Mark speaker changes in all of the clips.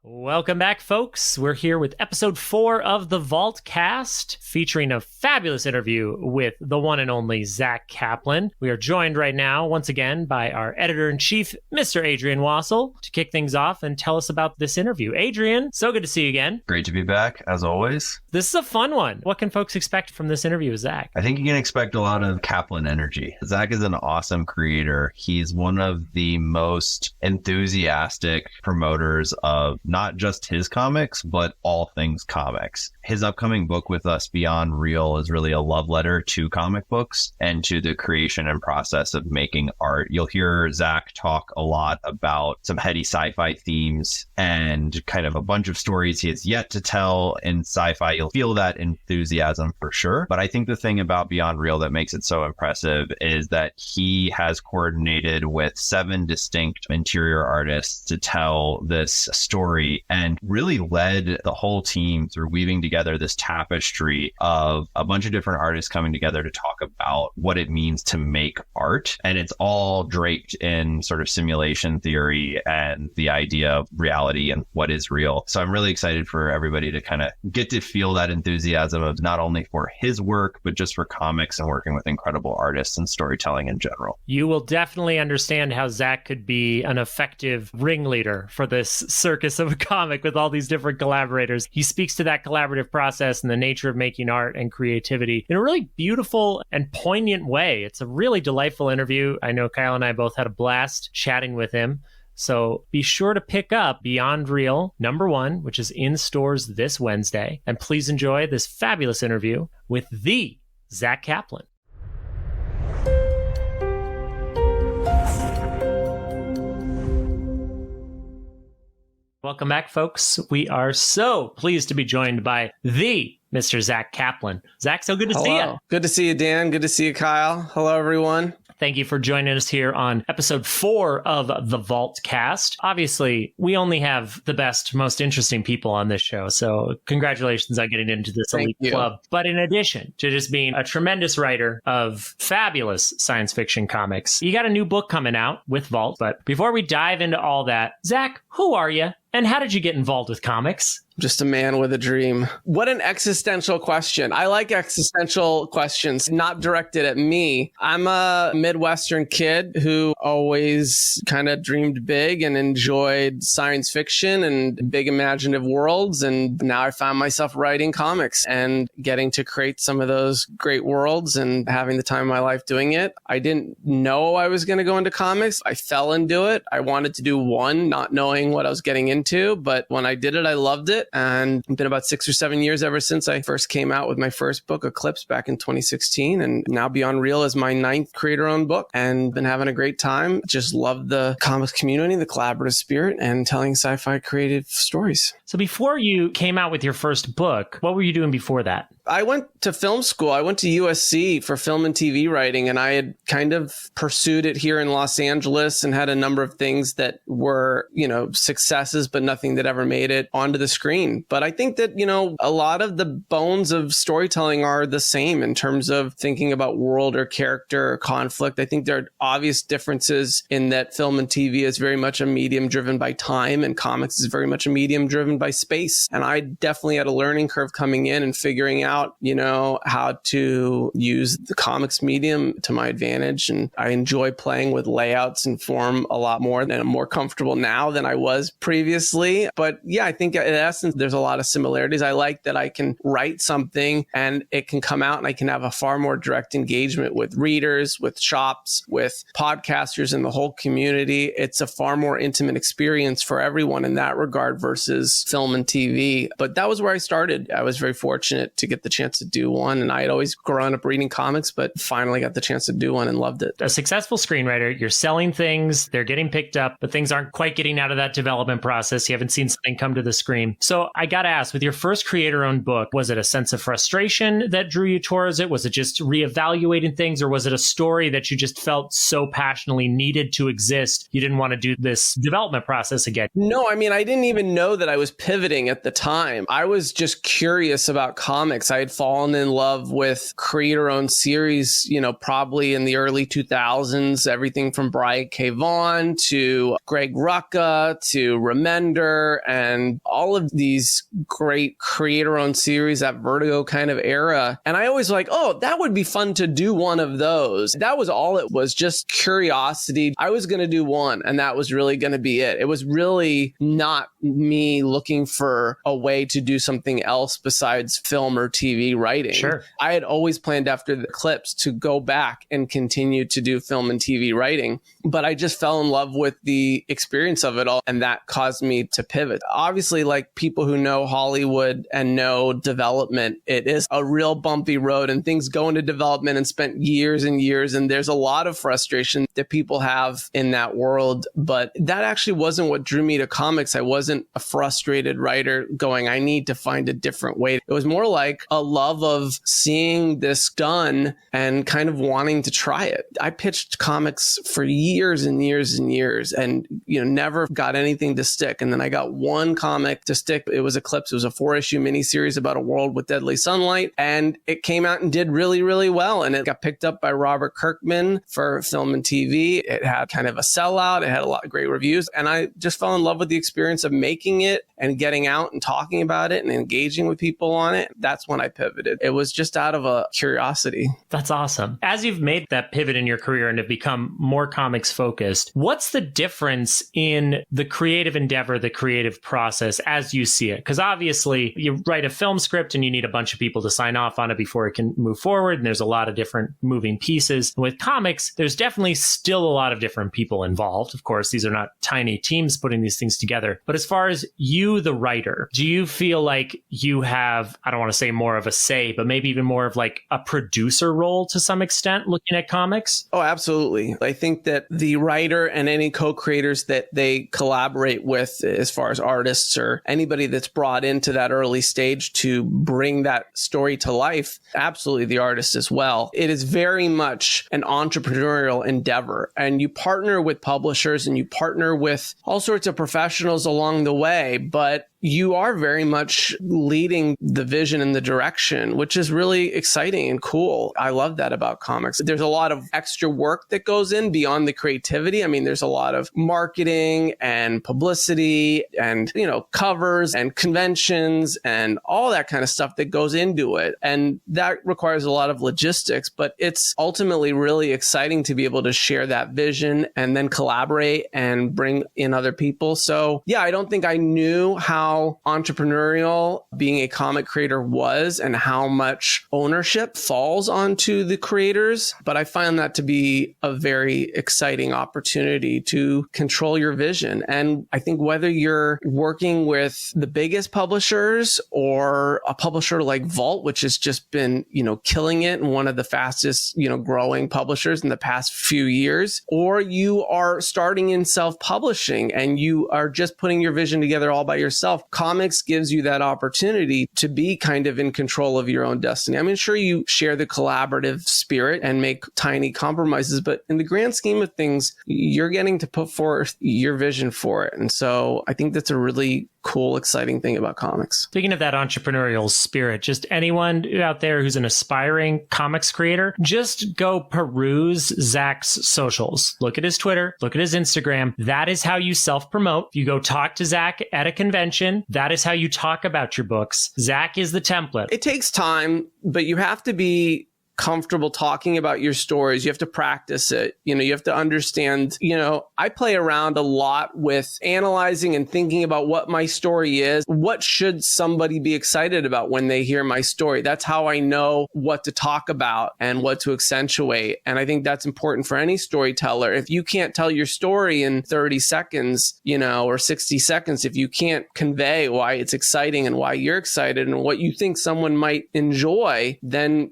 Speaker 1: Welcome back, folks. We're here with episode 4 of the Vault Cast, featuring a fabulous interview with the one and only Zack Kaplan. We are joined right now, once again, by our editor-in-chief, Mr. Adrian Wassel, to kick things off and tell us about this interview. Adrian, so good to see you again.
Speaker 2: Great to be back, as always.
Speaker 1: This is a fun one. What can folks expect from this interview with Zack?
Speaker 2: I think you can expect a lot of Kaplan energy. Zack is an awesome creator. He's one of the most enthusiastic promoters of not just his comics, but all things comics. His upcoming book with us, Beyond Real, is really a love letter to comic books and to the creation and process of making art. You'll hear Zack talk a lot about some heady sci-fi themes and kind of a bunch of stories he has yet to tell in sci-fi. You'll feel that enthusiasm for sure. But I think the thing about Beyond Real that makes it so impressive is that he has coordinated with 7 distinct interior artists to tell this story and really led the whole team through weaving together this tapestry of a bunch of different artists coming together to talk about what it means to make art. And it's all draped in sort of simulation theory and the idea of reality and what is real. So I'm really excited for everybody to kind of get to feel that enthusiasm of not only for his work, but just for comics and working with incredible artists and storytelling in general.
Speaker 1: You will definitely understand how Zack could be an effective ringleader for this circus of a comic with all these different collaborators. He speaks to that collaborative process and the nature of making art and creativity in a really beautiful and poignant way. It's a really delightful interview. I know Kyle and I both had a blast chatting with him. So be sure to pick up Beyond Real #1, which is in stores this Wednesday. And please enjoy this fabulous interview with the Zack Kaplan. Welcome back, folks. We are so pleased to be joined by the Mr. Zack Kaplan. Zack, so good to see you.
Speaker 3: Good to see you, Dan. Good to see you, Kyle. Hello, everyone.
Speaker 1: Thank you for joining us here on episode 4 of the Vault Cast. Obviously, we only have the best, most interesting people on this show, so congratulations on getting into this elite club. But in addition to just being a tremendous writer of fabulous science fiction comics, you got a new book coming out with Vault. But before we dive into all that, Zack, who are you? And how did you get involved with comics?
Speaker 3: Just a man with a dream. What an existential question. I like existential questions, not directed at me. I'm a Midwestern kid who always kind of dreamed big and enjoyed science fiction and big imaginative worlds. And now I found myself writing comics and getting to create some of those great worlds and having the time of my life doing it. I didn't know I was going to go into comics. I fell into it. I wanted to do one, not knowing what I was getting into. But when I did it, I loved it. And it's been about 6 or 7 years ever since I first came out with my first book, Eclipse, back in 2016. And now Beyond Real is my 9th creator-owned book, and been having a great time. Just love the comics community, the collaborative spirit, and telling sci-fi creative stories.
Speaker 1: So before you came out with your first book, what were you doing before that?
Speaker 3: I went to film school. I went to USC for film and TV writing, and I had kind of pursued it here in Los Angeles and had a number of things that were, successes, but nothing that ever made it onto the screen. But I think that, a lot of the bones of storytelling are the same in terms of thinking about world or character or conflict. I think there are obvious differences in that film and TV is very much a medium driven by time, and comics is very much a medium driven by space. And I definitely had a learning curve coming in and figuring out, how to use the comics medium to my advantage. And I enjoy playing with layouts and form a lot more, and I'm more comfortable now than I was previously. But yeah, I think in essence, there's a lot of similarities. I like that I can write something and it can come out and I can have a far more direct engagement with readers, with shops, with podcasters and the whole community. It's a far more intimate experience for everyone in that regard versus film and TV. But that was where I started. I was very fortunate to get the chance to do one. And I had always grown up reading comics, but finally got the chance to do one and loved it.
Speaker 1: A successful screenwriter, you're selling things, they're getting picked up, but things aren't quite getting out of that development process. You haven't seen something come to the screen. So I got to ask, with your first creator-owned book, was it a sense of frustration that drew you towards it? Was it just reevaluating things, or was it a story that you just felt so passionately needed to exist, you didn't want to do this development process again?
Speaker 3: No, I didn't even know that I was pivoting at the time. I was just curious about comics. I had fallen in love with creator-owned series, probably in the early 2000s, everything from Brian K. Vaughan to Greg Rucka to Remender and all of these great creator-owned series, that Vertigo kind of era. And I always like, oh, that would be fun to do one of those. That was all it was, just curiosity. I was going to do one, and that was really going to be it. It was really not me looking for a way to do something else besides film or TV writing.
Speaker 1: Sure.
Speaker 3: I had always planned after the Eclipse to go back and continue to do film and TV writing, but I just fell in love with the experience of it all, and that caused me to pivot. Obviously, like people who know Hollywood and know development, it is a real bumpy road, and things go into development and spent years and years, and there's a lot of frustration that people have in that world, but that actually wasn't what drew me to comics. I wasn't a frustrated writer going, I need to find a different way. It was more like a love of seeing this done and kind of wanting to try it. I pitched comics for years and years and years and, never got anything to stick. And then I got one comic to stick. It was Eclipse. It was a 4-issue miniseries about a world with deadly sunlight. And it came out and did really, really well. And it got picked up by Robert Kirkman for film and TV. It had kind of a sellout. It had a lot of great reviews. And I just fell in love with the experience of making it and getting out and talking about it and engaging with people on it. That's when I pivoted. It was just out of a curiosity.
Speaker 1: That's awesome. As you've made that pivot in your career and have become more comics focused, what's the difference in the creative endeavor, the creative process as you see it? Because obviously you write a film script and you need a bunch of people to sign off on it before it can move forward. And there's a lot of different moving pieces. With comics, there's definitely still a lot of different people involved. Of course, these are not tiny teams putting these things together. But as far as you, the writer, do you feel like you have, I don't want to say more of a say, but maybe even more of like a producer role to some extent looking at comics?
Speaker 3: Oh, absolutely. I think that the writer and any co-creators that they collaborate with, as far as artists or anybody that's brought into that early stage to bring that story to life, absolutely the artist as well. It is very much an entrepreneurial endeavor, and you partner with publishers and you partner with all sorts of professionals along the way, but you are very much leading the vision and the direction, which is really exciting and cool. I love that about comics. There's a lot of extra work that goes in beyond the creativity. I mean, there's a lot of marketing and publicity and, covers and conventions and all that kind of stuff that goes into it. And that requires a lot of logistics, but it's ultimately really exciting to be able to share that vision and then collaborate and bring in other people. So yeah, I don't think I knew how entrepreneurial being a comic creator was and how much ownership falls onto the creators. But I find that to be a very exciting opportunity to control your vision. And I think whether you're working with the biggest publishers or a publisher like Vault, which has just been, killing it and one of the fastest, growing publishers in the past few years, or you are starting in self-publishing and you are just putting your vision together all by yourself, comics gives you that opportunity to be kind of in control of your own destiny. I mean, sure, you share the collaborative spirit and make tiny compromises, but in the grand scheme of things, you're getting to put forth your vision for it. And so I think that's a really cool, exciting thing about comics.
Speaker 1: Speaking of that entrepreneurial spirit, just anyone out there who's an aspiring comics creator, just go peruse Zack's socials. Look at his Twitter, look at his Instagram. That is how you self-promote. You go talk to Zack at a convention. That is how you talk about your books. Zack is the template.
Speaker 3: It takes time, but you have to be comfortable talking about your stories. You have to practice it. You have to understand, I play around a lot with analyzing and thinking about what my story is. What should somebody be excited about when they hear my story? That's how I know what to talk about and what to accentuate. And I think that's important for any storyteller. If you can't tell your story in 30 seconds, or 60 seconds, if you can't convey why it's exciting and why you're excited and what you think someone might enjoy, then,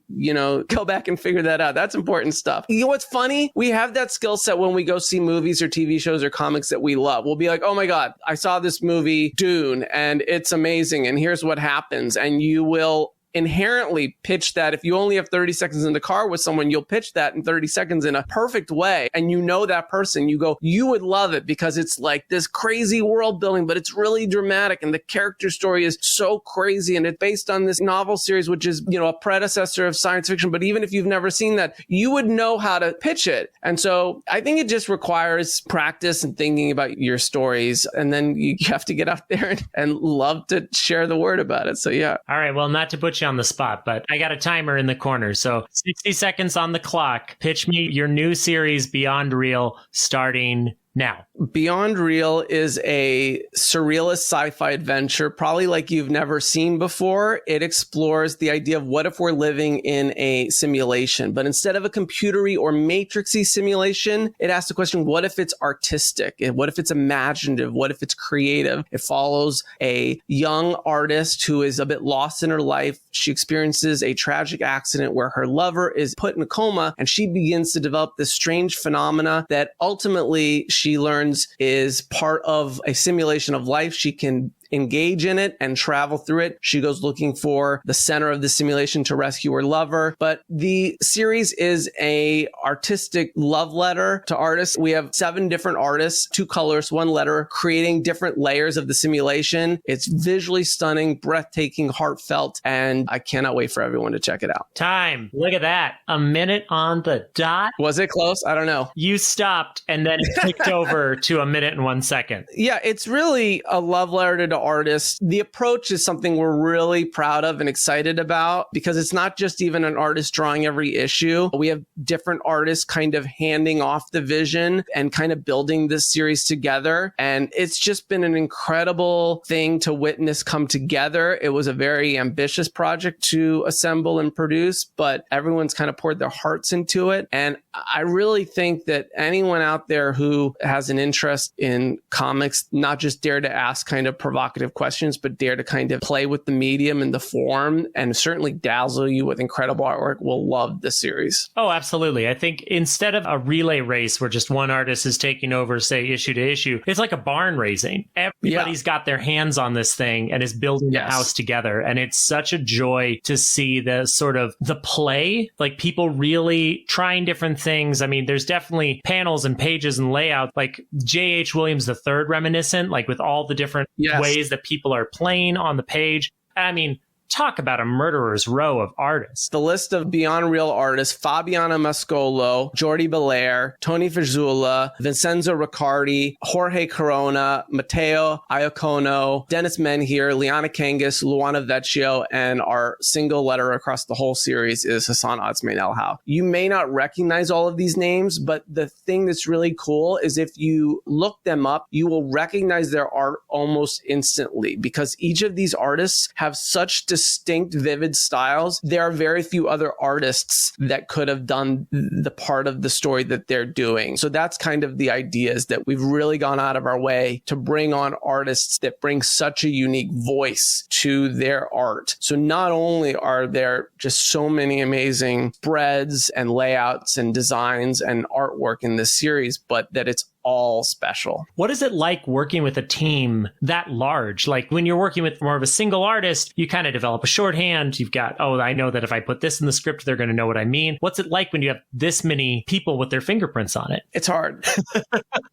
Speaker 3: go back and figure that out. That's important stuff. You know what's funny? We have that skill set when we go see movies or TV shows or comics that we love. We'll be like, oh my God, I saw this movie, Dune, and it's amazing. And here's what happens. And you will inherently pitch that. If you only have 30 seconds in the car with someone, you'll pitch that in 30 seconds in a perfect way. And you know that person, you go, you would love it because it's like this crazy world building, but it's really dramatic. And the character story is so crazy. And it's based on this novel series, which is, a predecessor of science fiction. But even if you've never seen that, you would know how to pitch it. And so I think it just requires practice and thinking about your stories. And then you have to get out there and love to share the word about it. So yeah.
Speaker 1: All right. Well, not to put you on the spot, but I got a timer in the corner. So 60 seconds on the clock. Pitch me your new series, Beyond Real, starting now.
Speaker 3: Beyond Real is a surrealist sci-fi adventure, probably like you've never seen before. It explores the idea of what if we're living in a simulation, but instead of a computery or matrixy simulation, it asks the question, what if it's artistic? What if it's imaginative? What if it's creative? It follows a young artist who is a bit lost in her life. She experiences a tragic accident where her lover is put in a coma, and she begins to develop this strange phenomena that ultimately she learns is part of a simulation of life. She can engage in it and travel through it. She goes looking for the center of the simulation to rescue her lover. But the series is a artistic love letter to artists. We have 7 different artists, 2 colors, 1 letter, creating different layers of the simulation. It's visually stunning, breathtaking, heartfelt, and I cannot wait for everyone to check it out.
Speaker 1: Time. Look at that. A minute on the dot.
Speaker 3: Was it close? I don't know.
Speaker 1: You stopped and then it ticked over to a minute and 1 second.
Speaker 3: Yeah, it's really a love letter to artists. The approach is something we're really proud of and excited about because it's not just even an artist drawing every issue. We have different artists kind of handing off the vision and kind of building this series together. And it's just been an incredible thing to witness come together. It was a very ambitious project to assemble and produce, but everyone's kind of poured their hearts into it. And I really think that anyone out there who has an interest in comics, not just dare to ask kind of provocative questions, but dare to kind of play with the medium and the form and certainly dazzle you with incredible artwork, will love the series.
Speaker 1: Oh, absolutely. I think instead of a relay race where just one artist is taking over, say, issue to issue, it's like a barn raising. Everybody's got their hands on this thing and is building the house together. And it's such a joy to see the sort of the play, like people really trying different things. I mean, there's definitely panels and pages and layout, like J.H. Williams III reminiscent, like with all the different ways that people are playing on the page. I mean, talk about a murderer's row of artists.
Speaker 3: The list of Beyond Real artists: Fabiana Mascolo, Jordi Belair, Tony Fazzula, Vincenzo Riccardi, Jorge Corona, Matteo Iacono, Dennis Menhir, Liana Kangas, Luana Vecchio, and our single letter across the whole series is Hassan Otsmane Elhau. You may not recognize all of these names, but the thing that's really cool is if you look them up, you will recognize their art almost instantly because each of these artists have such distinct, vivid styles. There are very few other artists that could have done the part of the story that they're doing. So that's kind of the idea, is that we've really gone out of our way to bring on artists that bring such a unique voice to their art. So not only are there just so many amazing spreads and layouts and designs and artwork in this series, but that it's all special.
Speaker 1: What is it like working with a team that large? Like when you're working with more of a single artist, you kind of develop a shorthand. You've got, oh, I know that if I put this in the script, they're going to know what I mean. What's it like when you have this many people with their fingerprints on it?
Speaker 3: It's hard.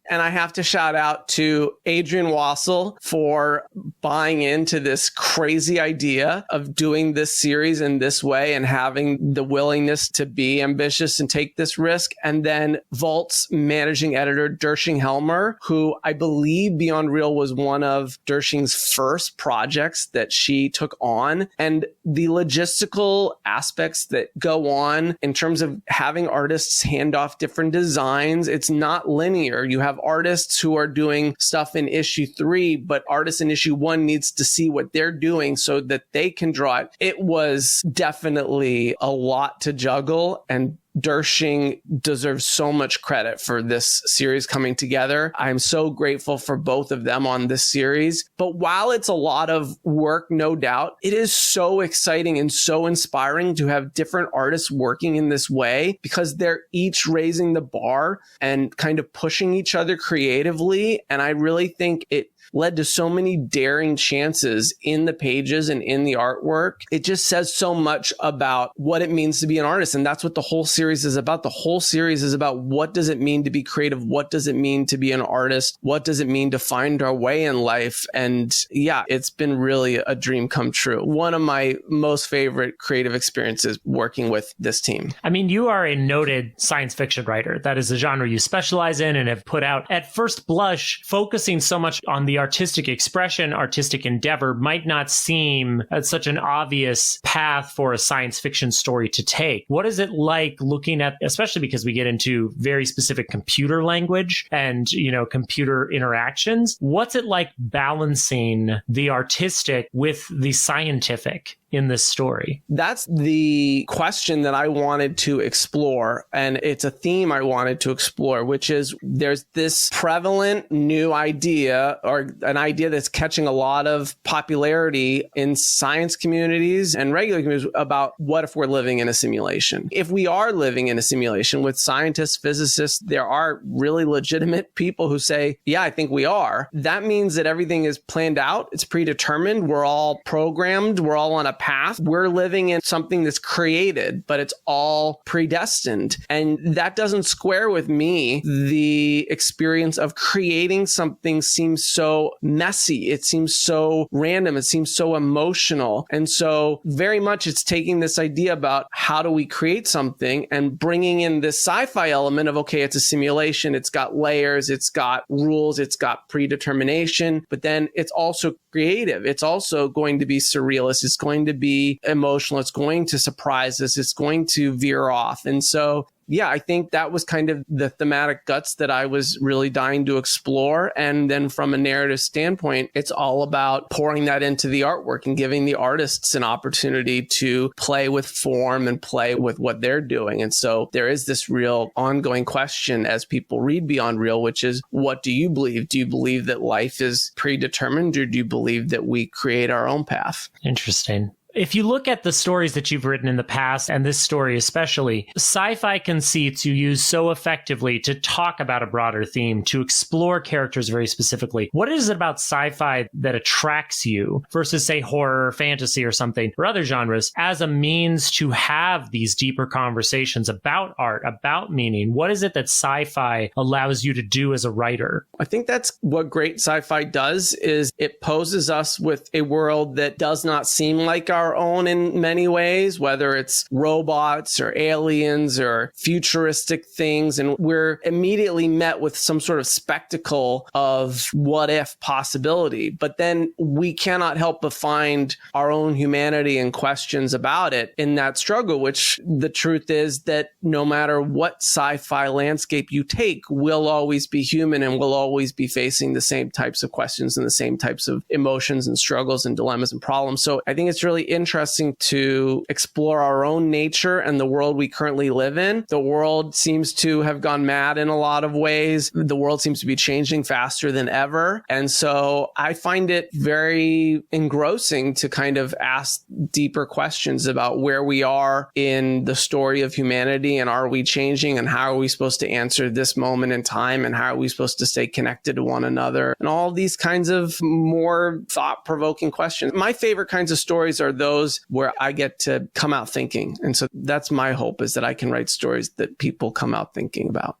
Speaker 3: And I have to shout out to Adrian Wassel for buying into this crazy idea of doing this series in this way and having the willingness to be ambitious and take this risk. And then Vault's managing editor, Dershing Helmer, who I believe Beyond Real was one of Dershing's first projects that she took on. And the logistical aspects that go on in terms of having artists hand off different designs, it's not linear. You have artists who are doing stuff in issue 3, but artists in issue 1 needs to see what they're doing so that they can draw it. It was definitely a lot to juggle, and Dershing deserves so much credit for this series coming together. I'm so grateful for both of them on this series. But while it's a lot of work, no doubt, it is so exciting and so inspiring to have different artists working in this way because they're each raising the bar and kind of pushing each other creatively. And I really think it led to so many daring chances in the pages and in the artwork. It just says so much about what it means to be an artist. And that's what the whole series is about. The whole series is about what does it mean to be creative? What does it mean to be an artist? What does it mean to find our way in life? And yeah, it's been really a dream come true. One of my most favorite creative experiences working with this team.
Speaker 1: I mean, you are a noted science fiction writer. That is a genre you specialize in and have put out. At first blush, focusing so much on the artistic expression, artistic endeavor might not seem as such an obvious path for a science fiction story to take. What is it like looking at, especially because we get into very specific computer language and, computer interactions? What's it like balancing the artistic with the scientific in this story?
Speaker 3: That's the question that I wanted to explore. And it's a theme I wanted to explore, which is there's this prevalent new idea, or an idea that's catching a lot of popularity in science communities and regular communities, about what if we're living in a simulation? If we are living in a simulation with scientists, physicists, there are really legitimate people who say, yeah, I think we are. That means that everything is planned out. It's predetermined. We're all programmed. We're all on a path. We're living in something that's created, but it's all predestined. And that doesn't square with me. The experience of creating something seems so messy. It seems so random. It seems so emotional. And so very much it's taking this idea about how do we create something and bringing in this sci-fi element of, okay, it's a simulation. It's got layers. It's got rules. It's got predetermination, but then it's also creative. It's also going to be surrealist. It's going to be emotional. It's going to surprise us. It's going to veer off. And so, yeah, I think that was kind of the thematic guts that I was really dying to explore. And then from a narrative standpoint, it's all about pouring that into the artwork and giving the artists an opportunity to play with form and play with what they're doing. And so there is this real ongoing question as people read Beyond Real, which is, what do you believe? Do you believe that life is predetermined, or do you believe that we create our own path?
Speaker 1: Interesting. If you look at the stories that you've written in the past, and this story especially, sci-fi conceits you use so effectively to talk about a broader theme, to explore characters very specifically. What is it about sci-fi that attracts you versus, say, horror, fantasy, or something, or other genres, as a means to have these deeper conversations about art, about meaning? What is it that sci-fi allows you to do as a writer?
Speaker 3: I think that's what great sci-fi does, is it poses us with a world that does not seem like our own in many ways, whether it's robots or aliens or futuristic things. And we're immediately met with some sort of spectacle of what if possibility. But then we cannot help but find our own humanity and questions about it in that struggle, which the truth is that no matter what sci-fi landscape you take, we'll always be human and we'll always be facing the same types of questions and the same types of emotions and struggles and dilemmas and problems. So I think it's really interesting to explore our own nature and the world we currently live in. The world seems to have gone mad in a lot of ways. The world seems to be changing faster than ever. And so I find it very engrossing to kind of ask deeper questions about where we are in the story of humanity, and are we changing, and how are we supposed to answer this moment in time, and how are we supposed to stay connected to one another, and all these kinds of more thought-provoking questions. My favorite kinds of stories are those where I get to come out thinking. And so that's my hope, is that I can write stories that people come out thinking about.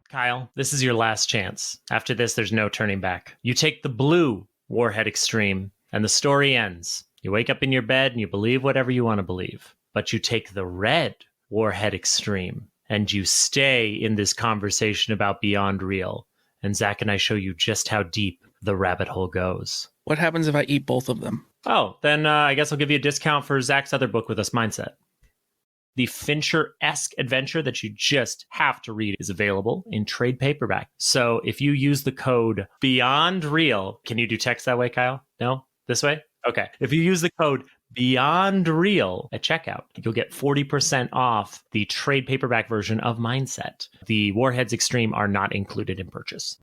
Speaker 1: Kyle, this is your last chance. After this, there's no turning back. You take the blue Warhead Extreme, and the story ends. You wake up in your bed and you believe whatever you want to believe. But you take the red Warhead Extreme, and you stay in this conversation about Beyond Real. And Zach and I show you just how deep the rabbit hole goes.
Speaker 4: What happens if I eat both of them?
Speaker 1: Oh, then I guess I'll give you a discount for Zach's other book with us, Mindset. The Fincher-esque adventure that you just have to read is available in trade paperback. So if you use the code Beyond Real, can you do text that way, Kyle? No? This way? Okay. If you use the code Beyond Real at checkout, you'll get 40% off the trade paperback version of Mindset. The Warheads Extreme are not included in purchase.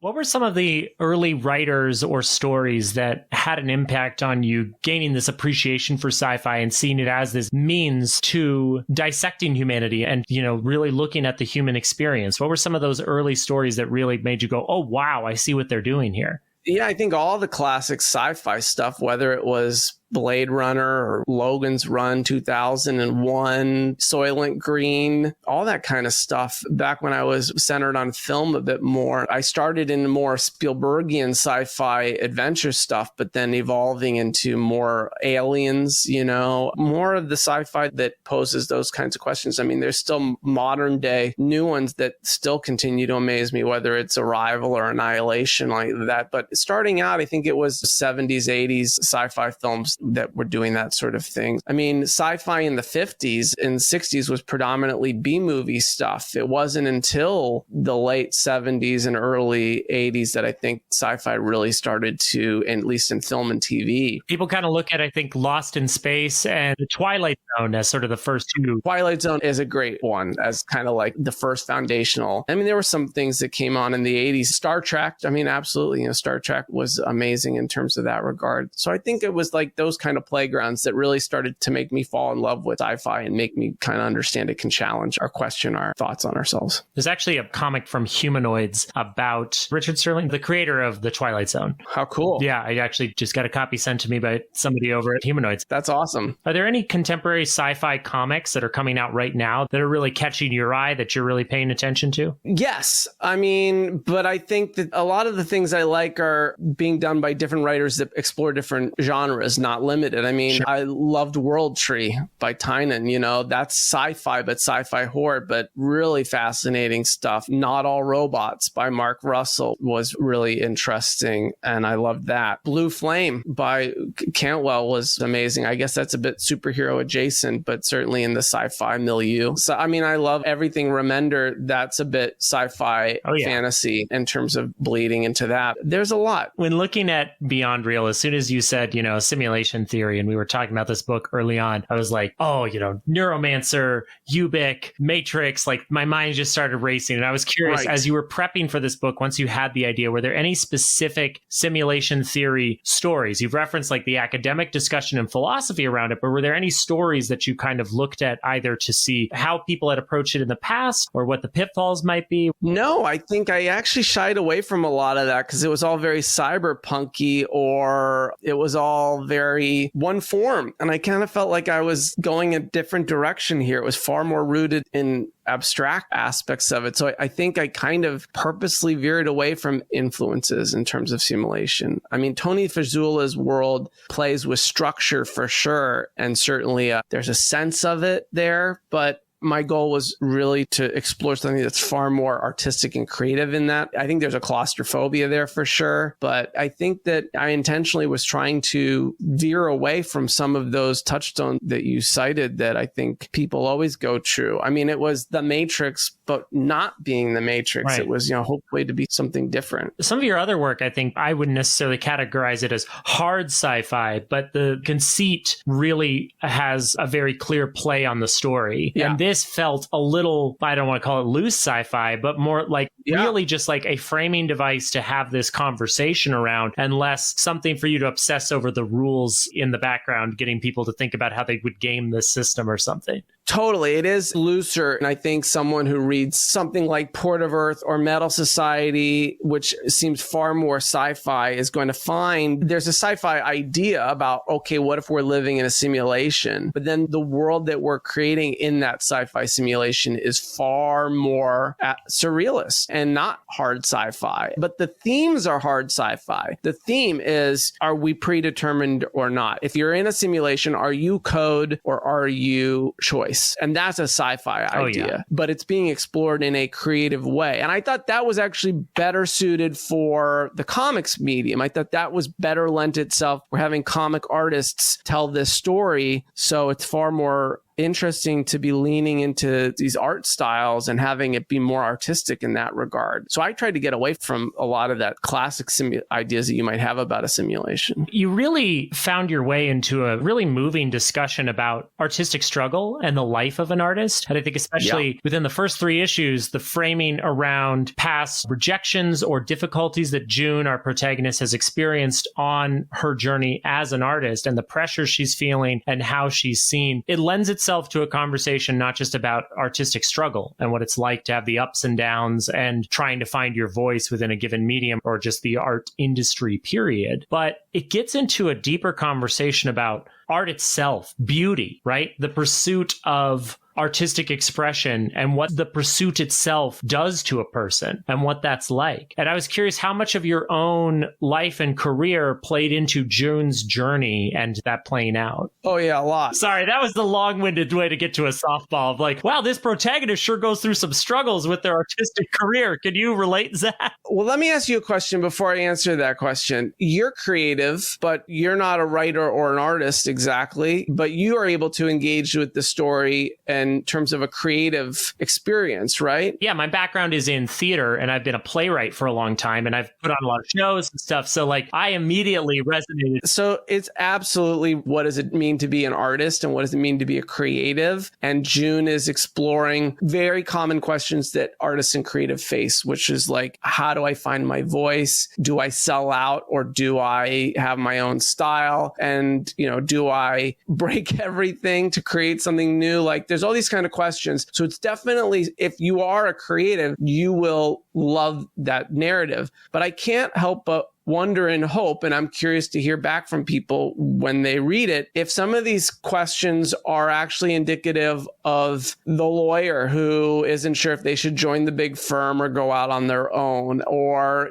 Speaker 1: What were some of the early writers or stories that had an impact on you gaining this appreciation for sci-fi and seeing it as this means to dissecting humanity and, really looking at the human experience? What were some of those early stories that really made you go, oh, wow, I see what they're doing here?
Speaker 3: Yeah, I think all the classic sci-fi stuff, whether it was Blade Runner or Logan's Run 2001, Soylent Green, all that kind of stuff. Back when I was centered on film a bit more, I started in more Spielbergian sci-fi adventure stuff, but then evolving into more aliens, more of the sci-fi that poses those kinds of questions. I mean, there's still modern day new ones that still continue to amaze me, whether it's Arrival or Annihilation like that. But starting out, I think it was 70s, 80s sci-fi films that were doing that sort of thing. I mean, sci-fi in the 50s and 60s was predominantly B-movie stuff. It wasn't until the late 70s and early 80s that I think sci-fi really started to, at least in film and TV.
Speaker 1: People kind of look at, I think, Lost in Space and The Twilight Zone as sort of the first two.
Speaker 3: Twilight Zone is a great one as kind of like the first foundational. I mean, there were some things that came on in the 80s. Star Trek, I mean, absolutely. Star Trek was amazing in terms of that regard. So I think it was like those kind of playgrounds that really started to make me fall in love with sci-fi and make me kind of understand it can challenge or question our thoughts on ourselves.
Speaker 1: There's actually a comic from Humanoids about Richard Sterling, the creator of The Twilight Zone.
Speaker 3: How cool.
Speaker 1: Yeah, I actually just got a copy sent to me by somebody over at Humanoids.
Speaker 3: That's awesome.
Speaker 1: Are there any contemporary sci-fi comics that are coming out right now that are really catching your eye that you're really paying attention to?
Speaker 3: Yes. I mean, but I think that a lot of the things I like are being done by different writers that explore different genres, not limited. I mean, sure. I loved World Tree by Tynan, that's sci-fi, but sci-fi horror, but really fascinating stuff. Not All Robots by Mark Russell was really interesting, and I loved that. Blue Flame by Cantwell was amazing. I guess that's a bit superhero adjacent, but certainly in the sci-fi milieu. So, I mean, I love everything Remender. That's a bit sci-fi fantasy in terms of bleeding into that. There's a lot.
Speaker 1: When looking at Beyond Real, as soon as you said, simulation theory, and we were talking about this book early on, I was like, oh, Neuromancer, Ubik, Matrix, like my mind just started racing. And I was curious, as you were prepping for this book, once you had the idea, were there any specific simulation theory stories? You've referenced like the academic discussion and philosophy around it, but were there any stories that you kind of looked at either to see how people had approached it in the past or what the pitfalls might be?
Speaker 3: No, I think I actually shied away from a lot of that because it was all very cyberpunky, or it was all very one form. And I kind of felt like I was going a different direction here. It was far more rooted in abstract aspects of it. So I think I kind of purposely veered away from influences in terms of simulation. I mean, Tony Fazula's world plays with structure for sure. And certainly there's a sense of it there, but my goal was really to explore something that's far more artistic and creative in that. I think there's a claustrophobia there for sure, but I think that I intentionally was trying to veer away from some of those touchstones that you cited that I think people always go true. I mean, it was The Matrix, but not being The Matrix. Right. It was, hopefully to be something different.
Speaker 1: Some of your other work, I think I wouldn't necessarily categorize it as hard sci-fi, but the conceit really has a very clear play on the story. Yeah. And this felt a little, I don't want to call it loose sci-fi, but more like really just like a framing device to have this conversation around, and less something for you to obsess over the rules in the background, getting people to think about how they would game this system or something.
Speaker 3: Totally. It is looser. And I think someone who reads something like Port of Earth or Metal Society, which seems far more sci-fi, is going to find there's a sci-fi idea about, okay, what if we're living in a simulation? But then the world that we're creating in that sci-fi simulation is far more surrealist and not hard sci-fi. But the themes are hard sci-fi. The theme is, are we predetermined or not? If you're in a simulation, are you code or are you choice? And that's a sci-fi idea, but it's being explored in a creative way. And I thought that was actually better suited for the comics medium. I thought that was better lent itself for having comic artists tell this story. So it's far more interesting to be leaning into these art styles and having it be more artistic in that regard. So I tried to get away from a lot of that classic ideas that you might have about a simulation.
Speaker 1: You really found your way into a really moving discussion about artistic struggle and the life of an artist. And I think especially within the first 3 issues, the framing around past rejections or difficulties that June, our protagonist, has experienced on her journey as an artist and the pressure she's feeling and how she's seen. It lends itself to a conversation not just about artistic struggle and what it's like to have the ups and downs and trying to find your voice within a given medium or just the art industry period, but it gets into a deeper conversation about art itself, beauty, right? The pursuit of artistic expression and what the pursuit itself does to a person and what that's like. And I was curious how much of your own life and career played into June's journey and that playing out.
Speaker 3: Oh yeah, a lot.
Speaker 1: Sorry, that was the long-winded way to get to a softball of like, wow, this protagonist sure goes through some struggles with their artistic career. Can you relate, Zach?
Speaker 3: Well, let me ask you a question before I answer that question. You're creative, but you're not a writer or an artist exactly, but you are able to engage with the story in terms of a creative experience, right?
Speaker 1: Yeah, my background is in theater and I've been a playwright for a long time and I've put on a lot of shows and stuff. So like I immediately resonated.
Speaker 3: So it's absolutely what does it mean to be an artist and what does it mean to be a creative? And June is exploring very common questions that artists and creative face, which is like, how do I find my voice? Do I sell out or do I have my own style? And, do I break everything to create something new? Like there's all these kind of questions. So it's definitely, if you are a creative, you will love that narrative. But I can't help but wonder and hope, and I'm curious to hear back from people when they read it, if some of these questions are actually indicative of the lawyer who isn't sure if they should join the big firm or go out on their own, or,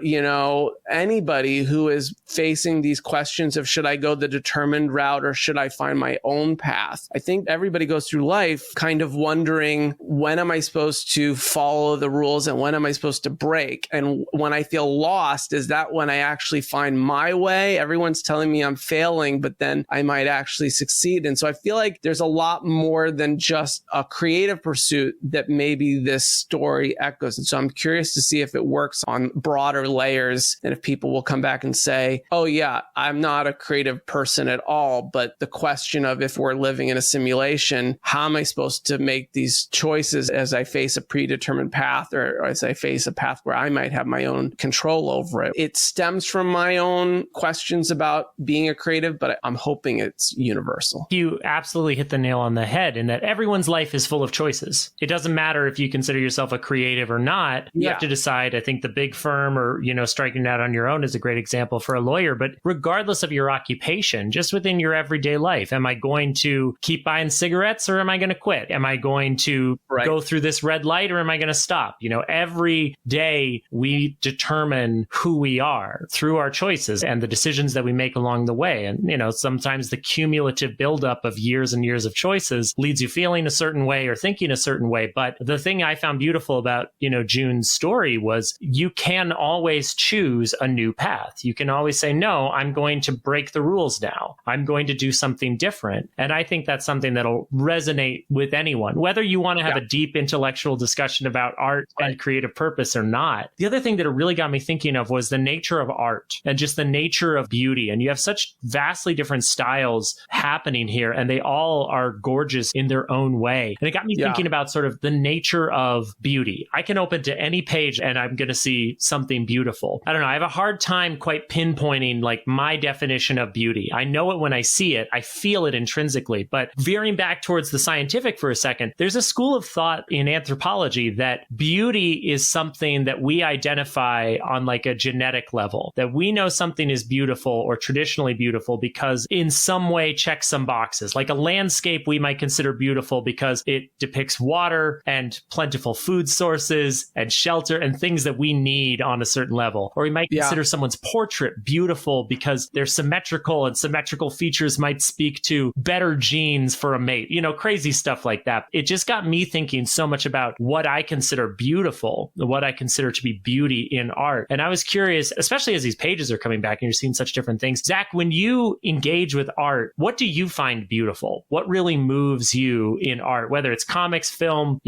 Speaker 3: anybody who is facing these questions of should I go the determined route or should I find my own path? I think everybody goes through life kind of wondering, when am I supposed to follow the rules and when am I supposed to break? And when I feel lost, is that when I actually find my way? Everyone's telling me I'm failing, but then I might actually succeed. And so I feel like there's a lot more than just a creative pursuit that maybe this story echoes. And so I'm curious to see if it works on broader layers and if people will come back and say, oh yeah, I'm not a creative person at all. But the question of if we're living in a simulation, how am I supposed to make these choices as I face a predetermined path or as I face a path where I might have my own control over it? It stems from my own questions about being a creative, but I'm hoping it's universal.
Speaker 1: You absolutely hit the nail on the head in that everyone's life is full of choices. It doesn't matter if you consider yourself a creative or not. You have to decide. I think the big firm or, striking out on your own is a great example for a lawyer. But regardless of your occupation, just within your everyday life, am I going to keep buying cigarettes or am I going to quit? Am I going to go through this red light or am I going to stop? Every day we determine who we are through our choices and the decisions that we make along the way. And, sometimes the cumulative buildup of years and years of choices leads you feeling a certain way or thinking a certain way. But the thing I found beautiful about, June's story was you can always choose a new path. You can always say, no, I'm going to break the rules now. I'm going to do something different. And I think that's something that'll resonate with anyone, whether you want to have a deep intellectual discussion about art and creative purpose or not. The other thing that it really got me thinking of was the nature of art and just the nature of beauty. And you have such vastly different styles happening here, and they all are gorgeous in their own way. And it got me thinking about sort of the nature of beauty. I can open to any page and I'm going to see something beautiful. I don't know. I have a hard time quite pinpointing like my definition of beauty. I know it when I see it. I feel it intrinsically. But veering back towards the scientific for a second, there's a school of thought in anthropology that beauty is something that we identify on like a genetic level, that we know something is beautiful or traditionally beautiful because in some way checks some boxes. Like a landscape we might consider beautiful because it depicts water and plentiful food sources and shelter and things that we need on a certain level. Or we might consider someone's portrait beautiful because they're symmetrical and symmetrical features might speak to better genes for a mate, crazy stuff like that. It just got me thinking so much about what I consider beautiful, what I consider to be beauty in art. And I was curious, especially as these these pages are coming back and you're seeing such different things. Zack, when you engage with art, what do you find beautiful? What really moves you in art, whether it's comics, film,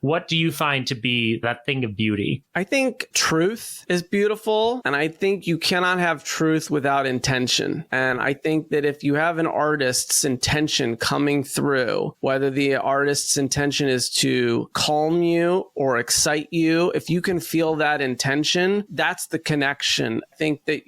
Speaker 1: what do you find to be that thing of beauty?
Speaker 3: I think truth is beautiful. And I think you cannot have truth without intention. And I think that if you have an artist's intention coming through, whether the artist's intention is to calm you or excite you, if you can feel that intention, that's the connection. I think that,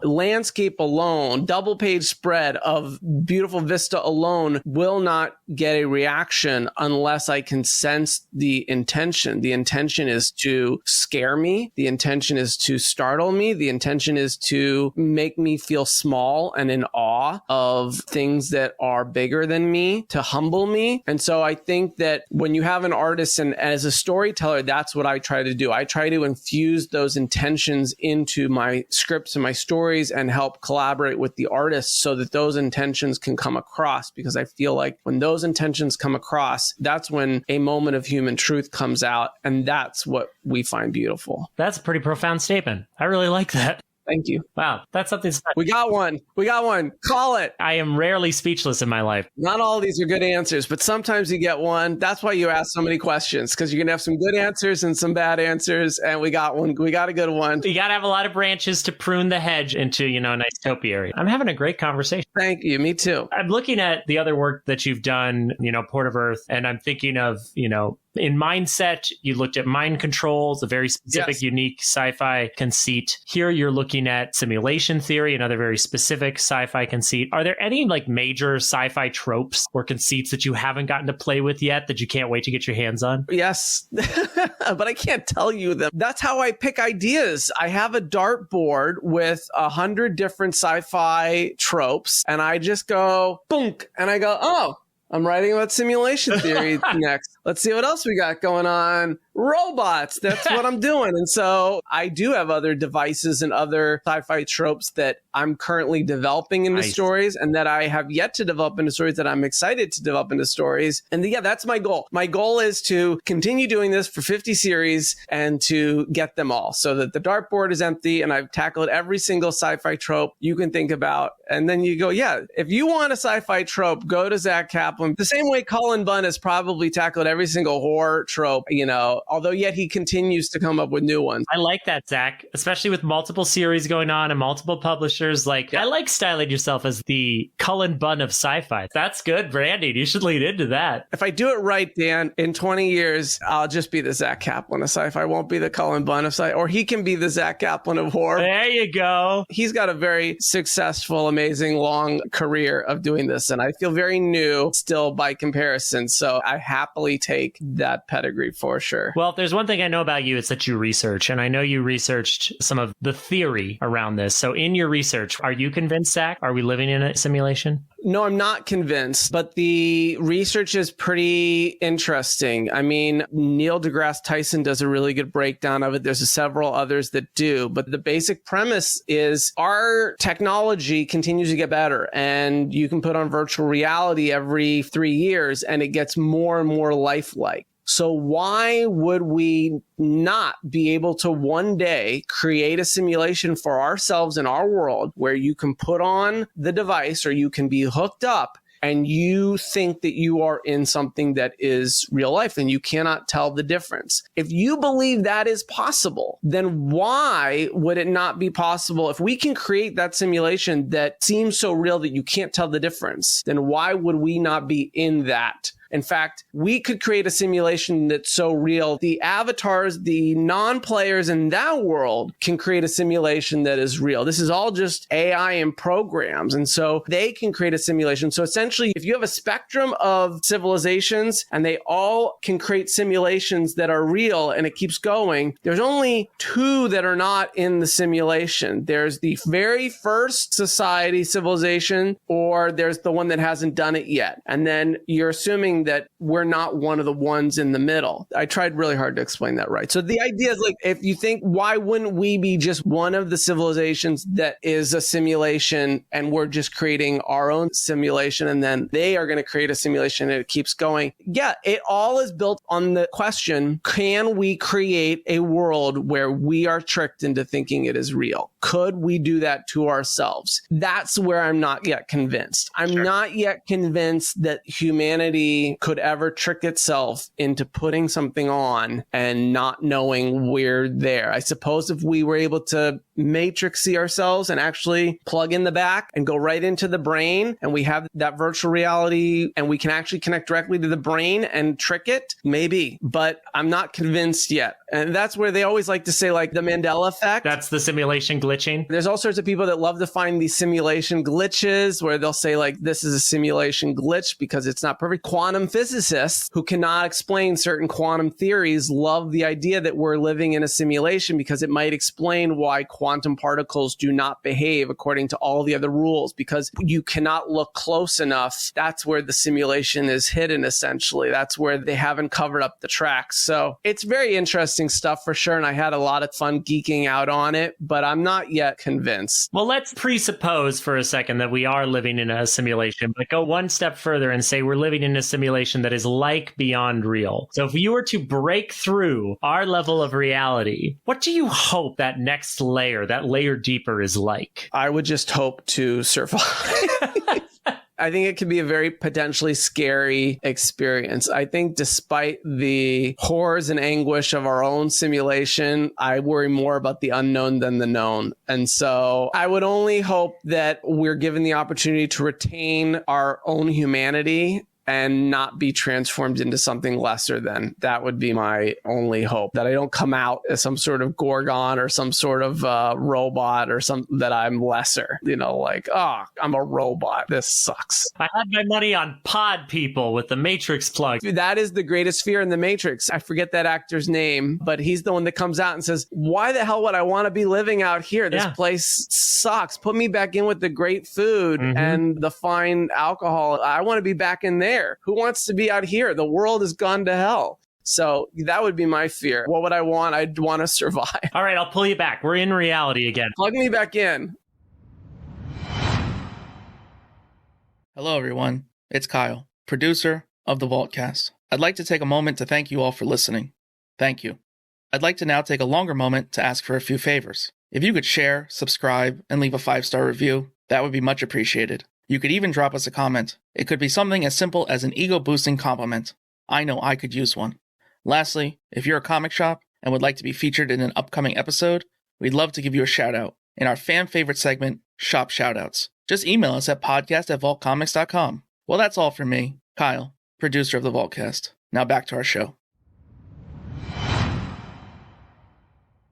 Speaker 3: landscape alone, double page spread of beautiful vista alone will not get a reaction unless I can sense the intention. The intention is to scare me. The intention is to startle me. The intention is to make me feel small and in awe of things that are bigger than me, to humble me. And so I think that when you have an artist and as a storyteller, that's what I try to do. I try to infuse those intentions into my scripts and my stories and help collaborate with the artists so that those intentions can come across, because I feel like when those intentions come across, that's when a moment of human truth comes out. And that's what we find beautiful.
Speaker 1: That's a pretty profound statement. I really like that.
Speaker 3: Thank you.
Speaker 1: Wow, that's something special.
Speaker 3: We got one. Call it.
Speaker 1: I am rarely speechless in my life.
Speaker 3: Not all of these are good answers, but sometimes you get one. That's why you ask so many questions, because you're going to have some good answers and some bad answers. And we got one. We got a good one.
Speaker 1: You got to have a lot of branches to prune the hedge into, a nice topiary. I'm having a great conversation.
Speaker 3: Thank you. Me too.
Speaker 1: I'm looking at the other work that you've done, Port of Earth, and I'm thinking of, in Mindset, you looked at mind controls, a very specific, unique sci-fi conceit. Here you're looking at simulation theory, another very specific sci-fi conceit. Are there any major sci-fi tropes or conceits that you haven't gotten to play with yet that you can't wait to get your hands on?
Speaker 3: Yes, but I can't tell you them. That's how I pick ideas. I have a dartboard with 100 different sci-fi tropes, and I just go, boom, and I go, oh, I'm writing about simulation theory next. Let's see what else we got going on. Robots. That's what I'm doing. And so I do have other devices and other sci-fi tropes that I'm currently developing into stories, and that I have yet to develop into stories that I'm excited to develop into stories. And that's my goal. My goal is to continue doing this for 50 series and to get them all so that the dartboard is empty and I've tackled every single sci-fi trope you can think about. And then you go, if you want a sci-fi trope, go to Zack Kaplan. The same way Cullen Bunn has probably tackled every single horror trope, although yet he continues to come up with new ones.
Speaker 1: I like that, Zack, especially with multiple series going on and multiple publishers. I like styling yourself as the Cullen Bunn of sci-fi. That's good branding. You should lean into that.
Speaker 3: If I do it right, Dan, in 20 years, I'll just be the Zack Kaplan of sci-fi. I won't be the Cullen Bunn of sci-fi, or he can be the Zack Kaplan of horror.
Speaker 1: There you go.
Speaker 3: He's got a very successful, amazing, long career of doing this, and I feel very new still by comparison. So I happily take that pedigree for sure.
Speaker 1: Well, if there's one thing I know about you, it's that you research, and I know you researched some of the theory around this. So in your research, are you convinced, Zack? Are we living in a simulation?
Speaker 3: No, I'm not convinced, but the research is pretty interesting. I mean, Neil deGrasse Tyson does a really good breakdown of it. There's several others that do, but the basic premise is our technology continues to get better, and you can put on virtual reality every 3 years and it gets more and more lifelike. So why would we not be able to one day create a simulation for ourselves in our world where you can put on the device or you can be hooked up and you think that you are in something that is real life and you cannot tell the difference? If you believe that is possible, then why would it not be possible? If we can create that simulation that seems so real that you can't tell the difference, then why would we not be in that? In fact, we could create a simulation that's so real. The avatars, the non-players in that world can create a simulation that is real. This is all just AI and programs. And so they can create a simulation. So essentially, if you have a spectrum of civilizations and they all can create simulations that are real and it keeps going, there's only two that are not in the simulation. There's the very first society civilization, or there's the one that hasn't done it yet. And then you're assuming that we're not one of the ones in the middle. I tried really hard to explain that right. So the idea is if you think, why wouldn't we be just one of the civilizations that is a simulation and we're just creating our own simulation and then they are going to create a simulation and it keeps going? Yeah, it all is built on the question, can we create a world where we are tricked into thinking it is real? Could we do that to ourselves? That's where I'm not yet convinced. I'm not yet convinced that humanity could ever trick itself into putting something on and not knowing we're there. I suppose if we were able to matrixy ourselves and actually plug in the back and go right into the brain, and we have that virtual reality and we can actually connect directly to the brain and trick it, maybe. But I'm not convinced yet. And that's where they always like to say, like, the Mandela effect.
Speaker 1: That's the simulation glitching.
Speaker 3: There's all sorts of people that love to find these simulation glitches where they'll say, like, this is a simulation glitch because it's not perfect. Quantum physicists who cannot explain certain quantum theories love the idea that we're living in a simulation because it might explain why quantum particles do not behave according to all the other rules, because you cannot look close enough. That's where the simulation is hidden, essentially. That's where they haven't covered up the tracks. So it's very interesting stuff for sure. And I had a lot of fun geeking out on it, but I'm not yet convinced.
Speaker 1: Well, let's presuppose for a second that we are living in a simulation, but go one step further and say we're living in a simulation that is like beyond real. So if you were to break through our level of reality, what do you hope that next layer, that layer deeper, is like?
Speaker 3: I would just hope to survive. I think it can be a very potentially scary experience. I think despite the horrors and anguish of our own simulation, I worry more about the unknown than the known. And so I would only hope that we're given the opportunity to retain our own humanity and not be transformed into something lesser than. That would be my only hope, that I don't come out as some sort of Gorgon or some sort of robot or something, that I'm lesser, like, I'm a robot. This sucks.
Speaker 1: I had my money on pod people with the Matrix plug.
Speaker 3: That is the greatest fear in the Matrix. I forget that actor's name, but he's the one that comes out and says, why the hell would I want to be living out here? This place sucks. Put me back in with the great food and the fine alcohol. I want to be back in there. Who wants to be out here? The world has gone to hell. So that would be my fear. What would I want? I'd want to survive.
Speaker 1: All right, I'll pull you back. We're in reality again.
Speaker 3: Plug me back in.
Speaker 4: Hello, everyone. It's Kyle, producer of the Vaultcast. I'd like to take a moment to thank you all for listening. Thank you. I'd like to now take a longer moment to ask for a few favors. If you could share, subscribe, and leave a 5-star review, that would be much appreciated. You could even drop us a comment. It could be something as simple as an ego-boosting compliment. I know I could use one. Lastly, if you're a comic shop and would like to be featured in an upcoming episode, we'd love to give you a shout-out in our fan-favorite segment, Shop Shoutouts. Just email us at podcast@vaultcomics.com. Well, that's all from me, Kyle, producer of the Vaultcast. Now back to our show.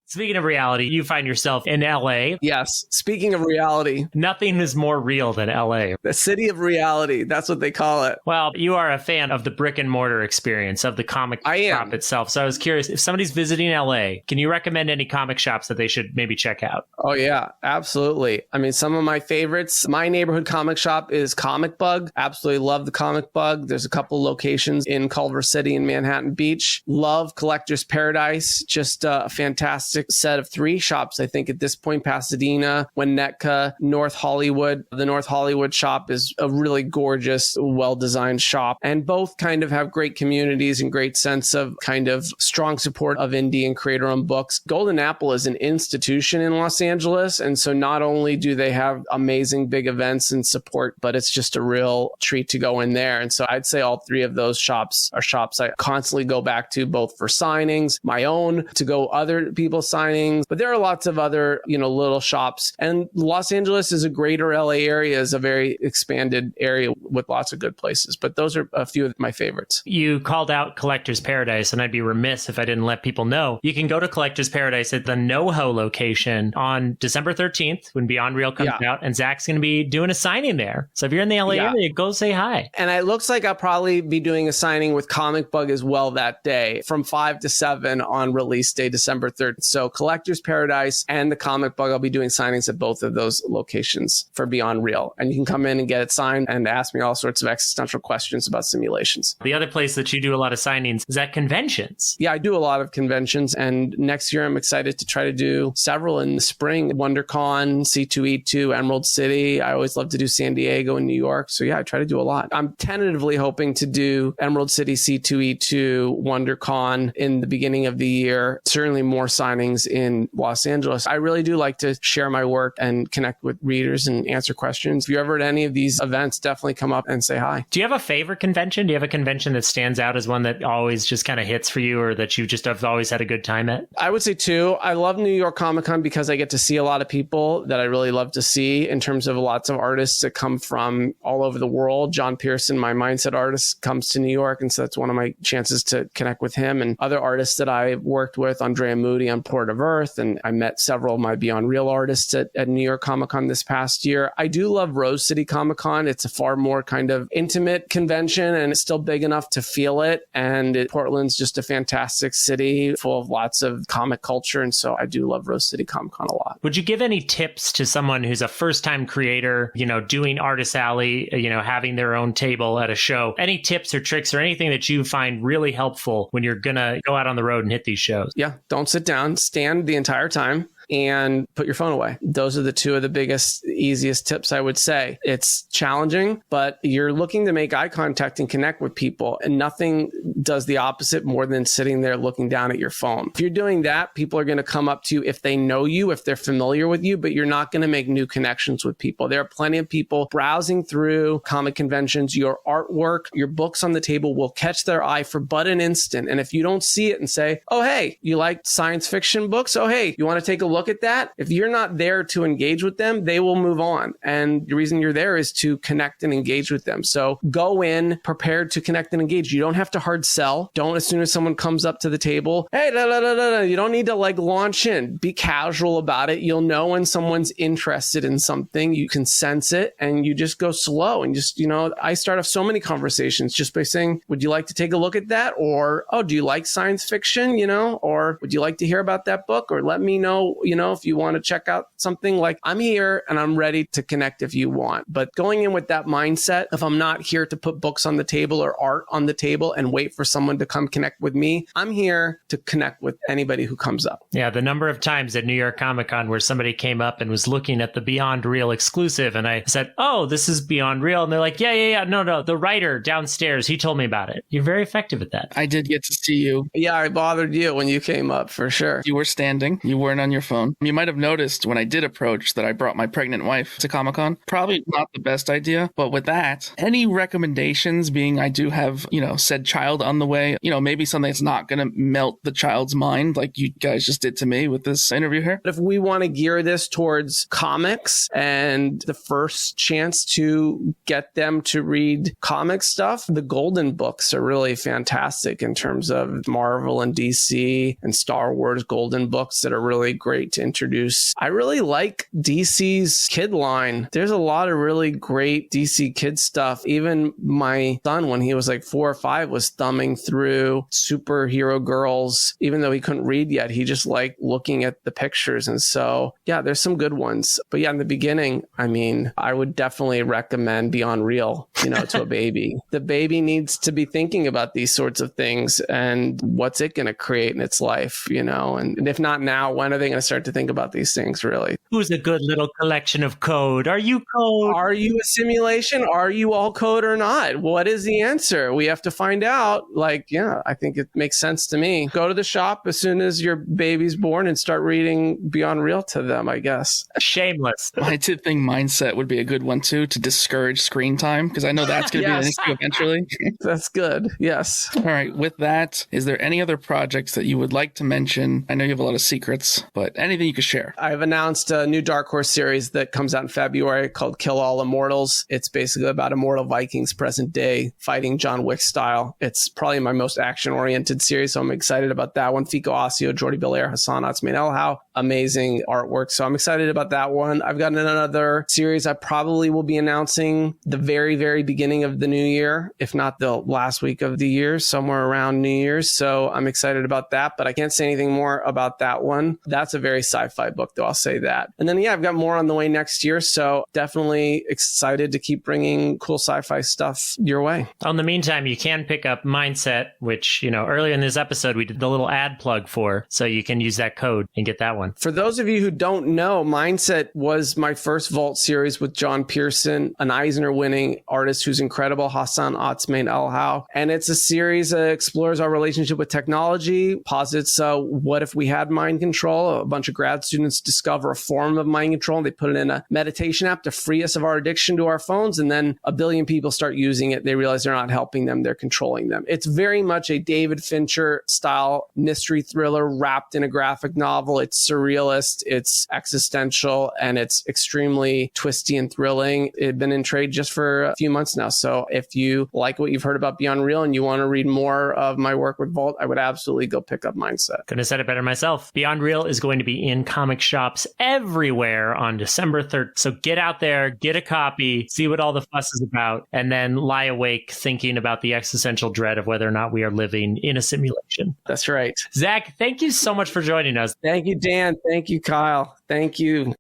Speaker 1: Speaking of reality, you find yourself in LA.
Speaker 3: Yes. Speaking of reality.
Speaker 1: Nothing is more real than LA.
Speaker 3: The city of reality. That's what they call it.
Speaker 1: Well, you are a fan of the brick and mortar experience, of the comic shop itself. So I was curious, if somebody's visiting LA, can you recommend any comic shops that they should maybe check out?
Speaker 3: Oh, yeah, absolutely. I mean, some of my favorites, my neighborhood comic shop is Comic Bug. Absolutely love the Comic Bug. There's a couple locations in Culver City and Manhattan Beach. Love Collector's Paradise. Just a fantastic set of 3 shops, I think, at this point: Pasadena, Winnetka, North Hollywood. The North Hollywood shop is a really gorgeous, well-designed shop, and both kind of have great communities and great sense of kind of strong support of indie and creator-owned books. Golden Apple is an institution in Los Angeles, and so not only do they have amazing big events and support, but it's just a real treat to go in there. And so I'd say all 3 of those shops are shops I constantly go back to, both for signings, my own, to go other people's signings, but there are lots of other, little shops. And Los Angeles is a greater LA area, is a very expanded area with lots of good places. But those are a few of my favorites.
Speaker 1: You called out Collector's Paradise, and I'd be remiss if I didn't let people know. You can go to Collector's Paradise at the NoHo location on December 13th when Beyond Real comes out, and Zach's going to be doing a signing there. So if you're in the LA area, go say hi.
Speaker 3: And it looks like I'll probably be doing a signing with Comic Bug as well that day from 5 to 7 on release day, December 3rd. So Collector's Paradise and the Comic Bug, I'll be doing signings at both of those locations for Beyond Real. And you can come in and get it signed and ask me all sorts of existential questions about simulations.
Speaker 1: The other place that you do a lot of signings is at conventions.
Speaker 3: Yeah, I do a lot of conventions. And next year, I'm excited to try to do several in the spring. WonderCon, C2E2, Emerald City. I always love to do San Diego and New York. So yeah, I try to do a lot. I'm tentatively hoping to do Emerald City, C2E2, WonderCon in the beginning of the year. Certainly more signings signings in Los Angeles. I really do like to share my work and connect with readers and answer questions. If you're ever at any of these events, definitely come up and say hi.
Speaker 1: Do you have a favorite convention? Do you have a convention that stands out as one that always just kind of hits for you, or that you just have always had a good time at?
Speaker 3: I would say two. I love New York Comic Con because I get to see a lot of people that I really love to see, in terms of lots of artists that come from all over the world. John Pearson, my mindset artist, comes to New York, and so that's one of my chances to connect with him, and other artists that I worked with, Andrea Moody on Port of Earth, and I met several of my Beyond Real artists at New York Comic Con this past year. I do love Rose City Comic Con. It's a far more kind of intimate convention, and it's still big enough to feel it. And Portland's just a fantastic city full of lots of comic culture. And so I do love Rose City Comic Con a lot.
Speaker 1: Would you give any tips to someone who's a first-time creator, doing Artist Alley, having their own table at a show? Any tips or tricks or anything that you find really helpful when you're going to go out on the road and hit these shows?
Speaker 3: Yeah, don't sit down. Stand the entire time and put your phone away. Those are the two of the biggest, easiest tips I would say. It's challenging, but you're looking to make eye contact and connect with people, and nothing does the opposite more than sitting there looking down at your phone. If you're doing that, people are going to come up to you if they know you, if they're familiar with you, but you're not going to make new connections with people. There are plenty of people browsing through comic conventions. Your artwork, your books on the table will catch their eye for but an instant. And if you don't see it and say, oh, hey, you like science fiction books? Oh, hey, you want to take a look at that? If you're not there to engage with them, they will move on. And the reason you're there is to connect and engage with them. So go in prepared to connect and engage. You don't have to hard sell. Don't, as soon as someone comes up to the table, hey, you don't need to launch in. Be casual about it. You'll know when someone's interested in something. You can sense it, and you just go slow. And just, I start off so many conversations just by saying, would you like to take a look at that? Or, oh, do you like science fiction? Or would you like to hear about that book? Or let me know, if you want to check out something. Like, I'm here and I'm ready to connect if you want. But going in with that mindset, if I'm not here to put books on the table or art on the table and wait for someone to come connect with me, I'm here to connect with anybody who comes up.
Speaker 1: Yeah, the number of times at New York Comic Con where somebody came up and was looking at the Beyond Real exclusive, and I said, oh, this is Beyond Real. And they're like, yeah, no, the writer downstairs, he told me about it. You're very effective at that.
Speaker 4: I did get to see you.
Speaker 3: Yeah, I bothered you when you came up, for sure.
Speaker 4: You were standing. You weren't on your phone. You might have noticed when I did approach that I brought my pregnant wife to Comic-Con. Probably not the best idea, but with that, any recommendations, being I do have, said child on the way, maybe something that's not going to melt the child's mind like you guys just did to me with this interview here?
Speaker 3: If we want to gear this towards comics and the first chance to get them to read comic stuff, the Golden books are really fantastic in terms of Marvel and DC and Star Wars Golden books that are really great to introduce. I really like DC's kid line. There's a lot of really great DC kid stuff. Even my son, when he was like 4 or 5, was thumbing through superhero girls. Even though he couldn't read yet, he just liked looking at the pictures. And so, yeah, there's some good ones. But yeah, in the beginning, I would definitely recommend Beyond Real, to a baby. The baby needs to be thinking about these sorts of things and what's it going to create in its life, and if not now, when are they going to start to think about these things, really?
Speaker 1: Who's a good little collection of code? Are you code?
Speaker 3: Are you a simulation? Are you all code or not? What is the answer? We have to find out. I think it makes sense to me. Go to the shop as soon as your baby's born and start reading Beyond Real to them, I guess.
Speaker 1: Shameless.
Speaker 4: I did think mindset would be a good one too, to discourage screen time, because I know that's going to be an issue eventually.
Speaker 3: That's good. Yes.
Speaker 4: All right. With that, is there any other projects that you would like to mention? I know you have a lot of secrets, but anything you could share.
Speaker 3: I've announced a new Dark Horse series that comes out in February called Kill All Immortals. It's basically about immortal Vikings present day fighting John Wick style. It's probably my most action-oriented series, so I'm excited about that one. Fico Ossio, Jordi Belair, Hassan Otsman Elhau. Amazing artwork. So I'm excited about that one. I've got another series I probably will be announcing the very, very beginning of the new year, if not the last week of the year, somewhere around New Year's. So I'm excited about that, but I can't say anything more about that one. That's a very sci-fi book, though, I'll say that. And then, I've got more on the way next year. So definitely excited to keep bringing cool sci-fi stuff your way.
Speaker 1: In the meantime, you can pick up Mindset, which, earlier in this episode, we did the little ad plug for. So you can use that code and get that one. one.
Speaker 3: For those of you who don't know, Mindset was my first Vault series with John Pearson, an Eisner-winning artist who's incredible, Hassan Otsmane Al-How. And it's a series that explores our relationship with technology, posits what if we had mind control? A bunch of grad students discover a form of mind control, and they put it in a meditation app to free us of our addiction to our phones. And then a billion people start using it. They realize they're not helping them, they're controlling them. It's very much a David Fincher style mystery thriller wrapped in a graphic novel. It's surrealist, it's existential, and it's extremely twisty and thrilling. It's been in trade just for a few months now. So if you like what you've heard about Beyond Real and you want to read more of my work with Vault, I would absolutely go pick up Mindset.
Speaker 1: Couldn't have said it better myself. Beyond Real is going to be in comic shops everywhere on December 3rd. So get out there, get a copy, see what all the fuss is about, and then lie awake thinking about the existential dread of whether or not we are living in a simulation.
Speaker 3: That's right.
Speaker 1: Zach, thank you so much for joining us.
Speaker 3: Thank you, Dan. Thank you, Kyle. Thank you.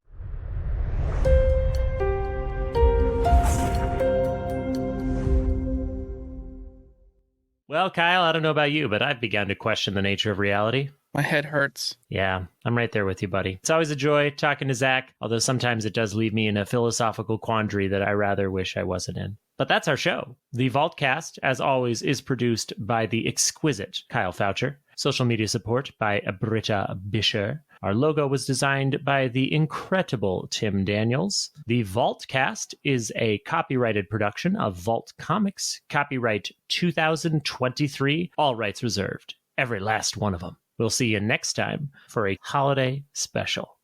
Speaker 1: Well, Kyle, I don't know about you, but I've begun to question the nature of reality.
Speaker 4: My head hurts.
Speaker 1: Yeah, I'm right there with you, buddy. It's always a joy talking to Zach, although sometimes it does leave me in a philosophical quandary that I rather wish I wasn't in. But that's our show. The Vaultcast, as always, is produced by the exquisite Kyle Foucher. Social media support by Britta Bischer. Our logo was designed by the incredible Tim Daniels. The Vaultcast is a copyrighted production of Vault Comics. Copyright 2023. All rights reserved. Every last one of them. We'll see you next time for a holiday special.